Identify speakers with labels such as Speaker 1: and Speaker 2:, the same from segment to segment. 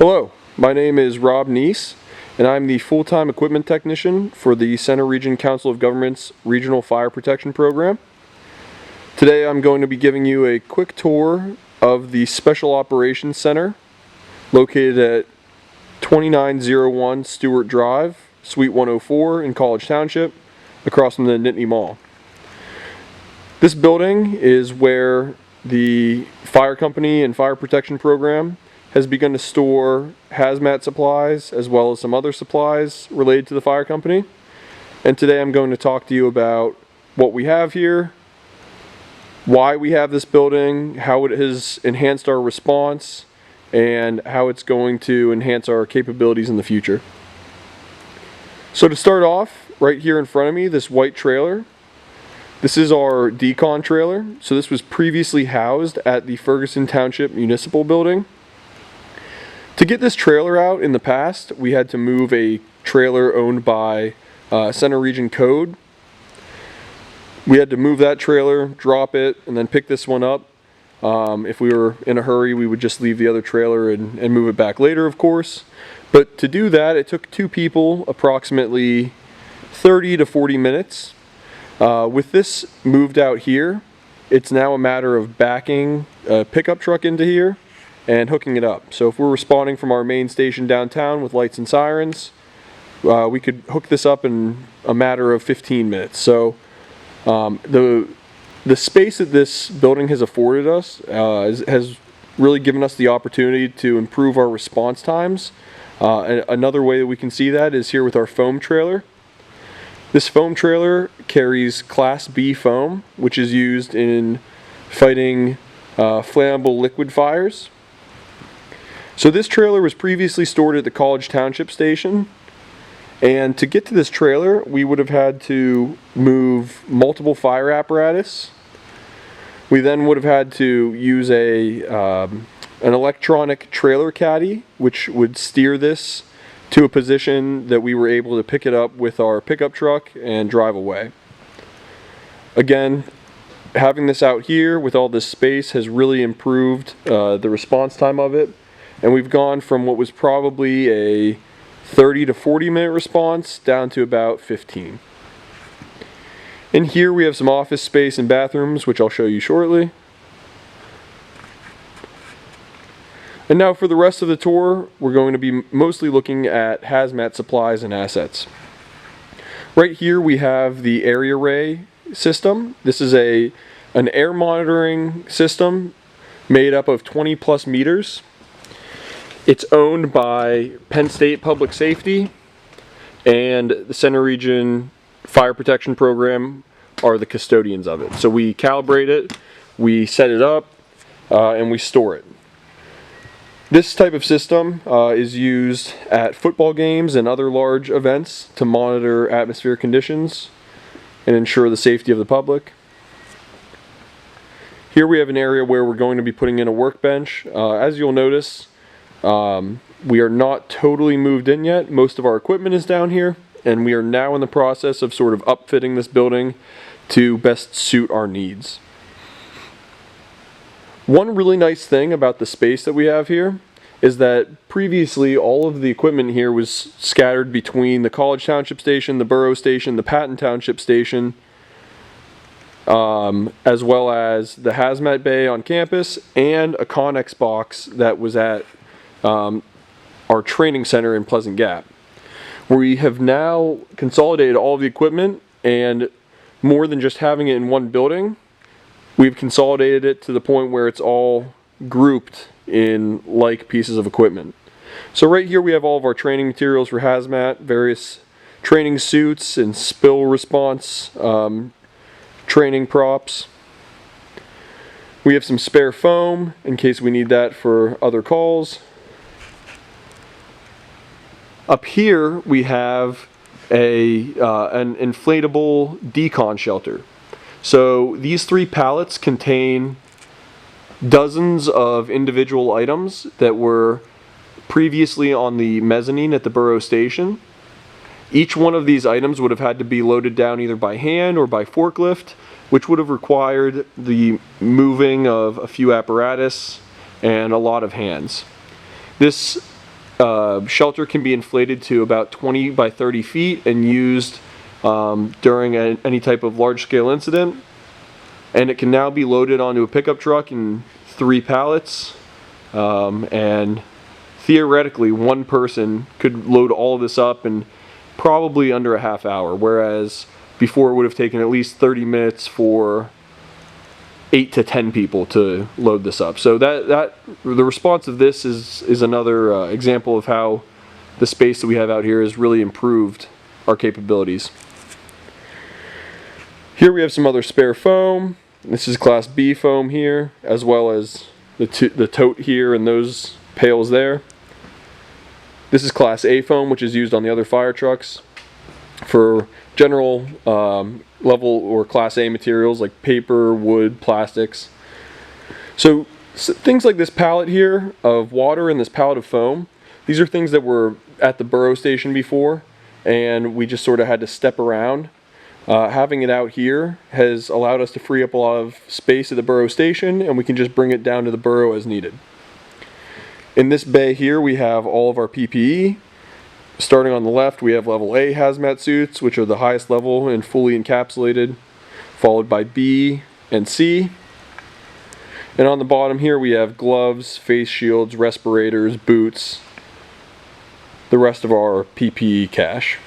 Speaker 1: Hello, my name is rnese, and I'm the full-time equipment technician for the Center Region Council of Governments Regional Fire Protection Program. Today I'm going to be giving you a quick tour of the Special Operations Center located at 2901 Stewart Drive, Suite 104 in College Township, across from the Nittany Mall. This building is where the fire company and fire protection program has begun to store hazmat supplies as well as some other supplies related to the fire company. And today I'm going to talk to you about what we have here, why we have this building, how it has enhanced our response, and how it's going to enhance our capabilities in the future. So to start off, right here in front of me, this white trailer, this is our decon trailer. So this was previously housed at the Ferguson Township Municipal Building. To get this trailer out in the past, we had to move a trailer owned by Center Region Code. We had to move that trailer, drop it, and then pick this one up. If we were in a hurry, we would just leave the other trailer and move it back later, of course. But to do that, it took two people approximately 30 to 40 minutes. With this moved out here, it's now a matter of backing a pickup truck into here and hooking it up. So if we're responding from our main station downtown with lights and sirens, we could hook this up in a matter of 15 minutes. So the space that this building has afforded us has really given us the opportunity to improve our response times. Another way that we can see that is here with our foam trailer. This foam trailer carries Class B foam, which is used in fighting flammable liquid fires. So this trailer was previously stored at the College Township station, and to get to this trailer we would have had to move multiple fire apparatus. We then would have had to use an electronic trailer caddy, which would steer this to a position that we were able to pick it up with our pickup truck and drive away. Again, having this out here with all this space has really improved the response time of it, and we've gone from what was probably a 30 to 40 minute response down to about 15. In here we have some office space and bathrooms, which I'll show you shortly. And now for the rest of the tour, we're going to be mostly looking at hazmat supplies and assets. Right here we have the area array system. This is an air monitoring system made up of 20 plus meters. It's owned by Penn State Public Safety, and the Center Region Fire Protection Program are the custodians of it. So we calibrate it, we set it up, and we store it. This type of system is used at football games and other large events to monitor atmospheric conditions and ensure the safety of the public. Here we have an area where we're going to be putting in a workbench. As you'll notice, we are not totally moved in yet. Most of our equipment is down here, and we are now in the process of sort of upfitting this building to best suit our needs. One really nice thing about the space that we have here is that previously all of the equipment here was scattered between the College Township station, the Borough station, the Patton Township station, as well as the hazmat bay on campus and a Connex box that was at our training center in Pleasant Gap. We have now consolidated all of the equipment, and more than just having it in one building, we've consolidated it to the point where it's all grouped in like pieces of equipment. So right here we have all of our training materials for hazmat, various training suits and spill response training props. We have some spare foam in case we need that for other calls. Up here we have an inflatable decon shelter. So these three pallets contain dozens of individual items that were previously on the mezzanine at the Borough station. Each one of these items would have had to be loaded down either by hand or by forklift, which would have required the moving of a few apparatus and a lot of hands. This shelter can be inflated to about 20 by 30 feet and used during any type of large-scale incident. And it can now be loaded onto a pickup truck in 3 pallets. And theoretically, one person could load all of this up in probably under a half hour, whereas before it would have taken at least 30 minutes for 8 to 10 people to load this up. So the response of this is another example of how the space that we have out here has really improved our capabilities. Here we have some other spare foam. This is Class B foam here, as well as the tote here and those pails there. This is Class A foam, which is used on the other fire trucks for general level or Class A materials like paper, wood, plastics. So things like this pallet here of water and this pallet of foam, these are things that were at the borough station before, and we just sort of had to step around. Having it out here has allowed us to free up a lot of space at the borough station, and we can just bring it down to the borough as needed. In this bay here we have all of our PPE. Starting on the left we have level A hazmat suits, which are the highest level and fully encapsulated, followed by B and C. And on the bottom here we have gloves, face shields, respirators, boots, the rest of our PPE cache.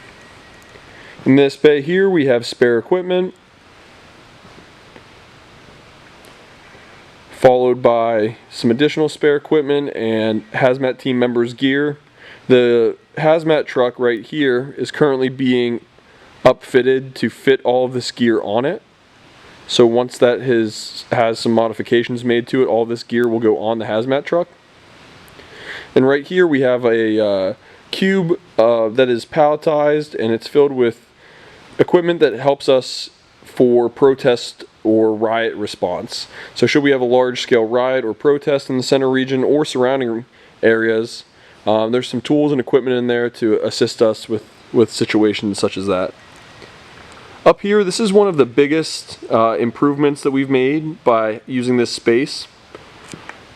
Speaker 1: In this bay here we have spare equipment, followed by some additional spare equipment and hazmat team members' gear. The hazmat truck right here is currently being upfitted to fit all of this gear on it. So once that has some modifications made to it, all this gear will go on the hazmat truck. And right here we have a cube that is palletized, and it's filled with equipment that helps us for protest or riot response. So should we have a large-scale riot or protest in the center region or surrounding areas, there's some tools and equipment in there to assist us with situations such as that. Up here, this is one of the biggest improvements that we've made by using this space.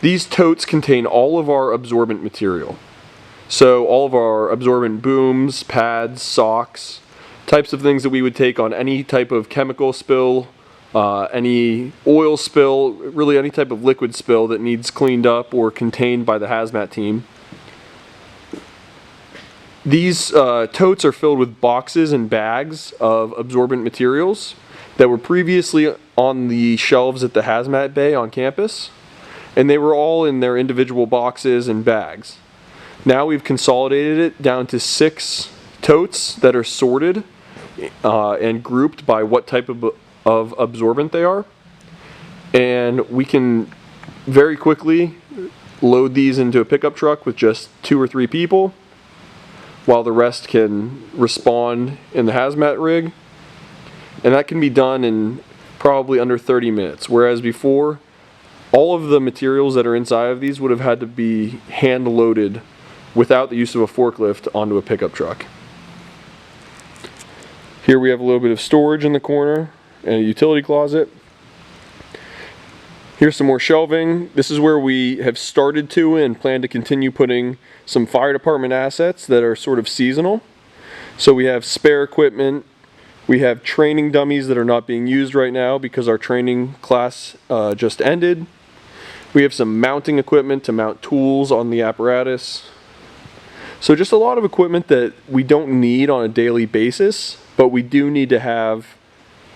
Speaker 1: These totes contain all of our absorbent material. So all of our absorbent booms, pads, socks, types of things that we would take on any type of chemical spill, any oil spill, really any type of liquid spill that needs cleaned up or contained by the hazmat team. These totes are filled with boxes and bags of absorbent materials that were previously on the shelves at the hazmat bay on campus, and they were all in their individual boxes and bags. Now we've consolidated it down to 6 totes that are sorted and grouped by what type of absorbent they are, and we can very quickly load these into a pickup truck with just 2 or 3 people, while the rest can respond in the hazmat rig, and that can be done in probably under 30 minutes, whereas before all of the materials that are inside of these would have had to be hand loaded without the use of a forklift onto a pickup truck. Here we have a little bit of storage in the corner and a utility closet. Here's some more shelving. This is where we have started to and plan to continue putting some fire department assets that are sort of seasonal. So we have spare equipment, we have training dummies that are not being used right now because our training class just ended. We have some mounting equipment to mount tools on the apparatus. So just a lot of equipment that we don't need on a daily basis, but we do need to have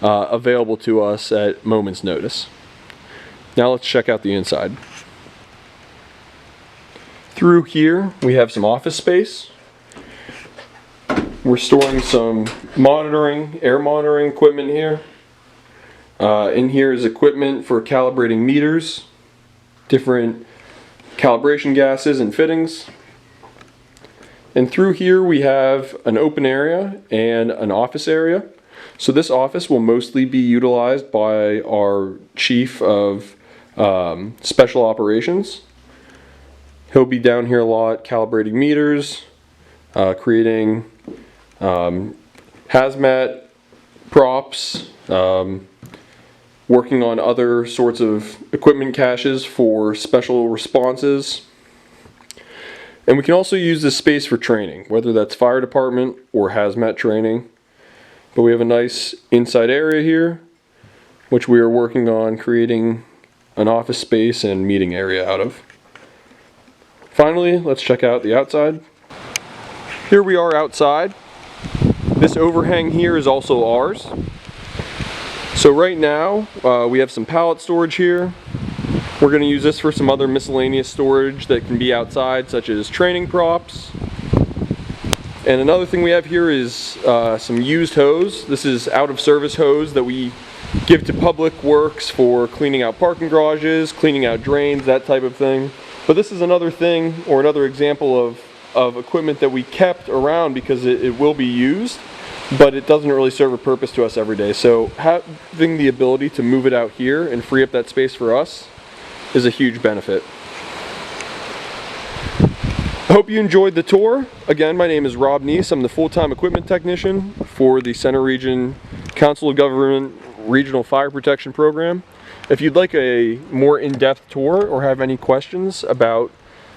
Speaker 1: available to us at moment's notice. Now let's check out the inside. Through here we have some office space. We're storing some air monitoring equipment here. In here is equipment for calibrating meters, different calibration gases and fittings. And through here we have an open area and an office area. So this office will mostly be utilized by our chief of special operations. He'll be down here a lot calibrating meters, creating hazmat props, working on other sorts of equipment caches for special responses. And we can also use this space for training, whether that's fire department or hazmat training. But we have a nice inside area here, which we are working on creating an office space and meeting area out of. Finally, let's check out the outside. Here we are outside. This overhang here is also ours. So right now, we have some pallet storage here. We're going to use this for some other miscellaneous storage that can be outside, such as training props. And another thing we have here is some used hose. This is out of service hose that we give to public works for cleaning out parking garages, cleaning out drains, that type of thing. But this is another thing, or another example of equipment that we kept around because it will be used, but it doesn't really serve a purpose to us every day. So having the ability to move it out here and free up that space for us is a huge benefit. I hope you enjoyed the tour. Again, my name is Rob Neese. I'm the full-time equipment technician for the Center Region Council of Government Regional Fire Protection Program. If you'd like a more in-depth tour or have any questions about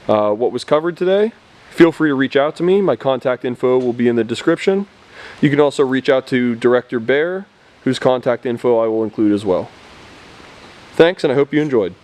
Speaker 1: what was covered today, feel free to reach out to me. My contact info will be in the description. You can also reach out to Director Bair, whose contact info I will include as well. Thanks, and I hope you enjoyed.